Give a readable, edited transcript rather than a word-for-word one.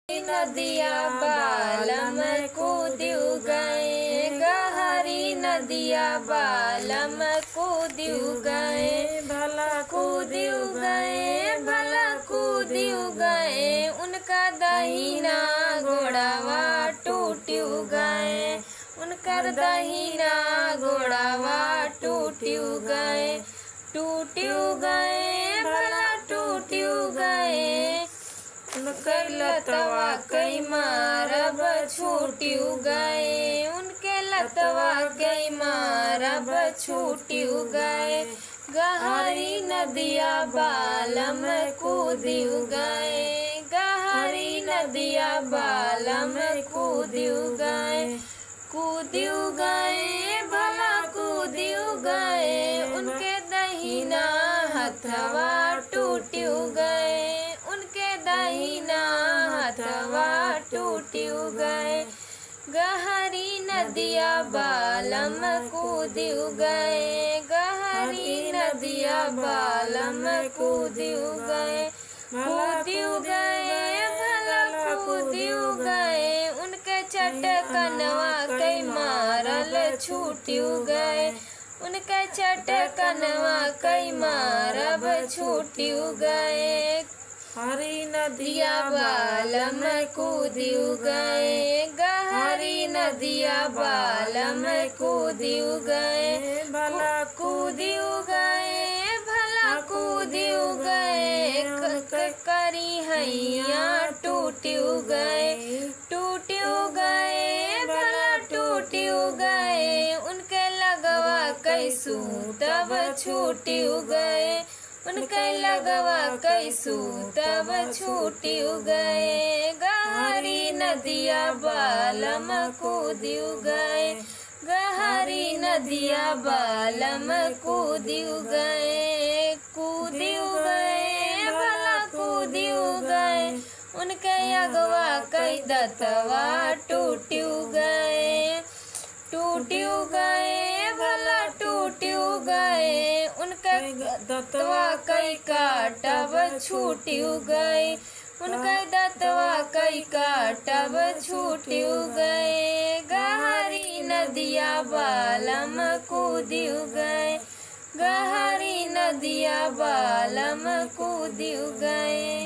नदिया बालम कूदिउ गए, गहरी नदिया बालम कूदिउ गए, भला कूदिउ गए, भला कूदिउ गए। उनका दहिना घोड़ावा टूटिउ गए, उनकर दहिना घोड़ावा टूटिउ गए, टूटिउ गए, भला टूटिउ गए। उनके लतवा कई मारब छूटिउ गए, उनके लतवा कई मारब छूटिउ गए। गहरी नदिया बालम कूदिउ गए, गहरी नदिया बालम कूदिउ गए, कूदिउ गए, भला कूदिउ गए। उनके दहिना हथवा टूटिउ गए, उनके दहिना हथवा टूटिउ गए। गहरी नदिया बालम कूदिउ गए, गहरी नदिया बालम कूदिउ गए, कूदिउ गए, भला कूदिउ गए। उनके चटकनवा कई मारल छूटिउ गए, उनके चटकनवा कई मारब छूटिउ गए। हरी नदिया बालम कूदिउ गए, गहरी नदिया बालम कूदिउ गए, भला कूदिउ गए, भला कूदिउ गए। करी हैया टूटिउ गए, टूटिउ गए, भला टूटिउ गए। उनके लगवा कैसू तब छूटिउ गए, उनके लगवा कैसू तब छूटिउ गए। गहरी नदिया बालम कूदिउ गए, गहरी नदिया बालम कूदिउ गए, कूदिउ गए, भला कूदिउ गए। उनके अगवा कई दतवा टूटिउ गए, टूटिउ गए, भला टूटिउ गए। उनके दतवा कई काटब छूटिउ गए, उनके दतवा कई काटब छूटिउ गए। गहरी नदिया बालम कूदिउ गए, गहरी नदिया बालम कूदिउ गए।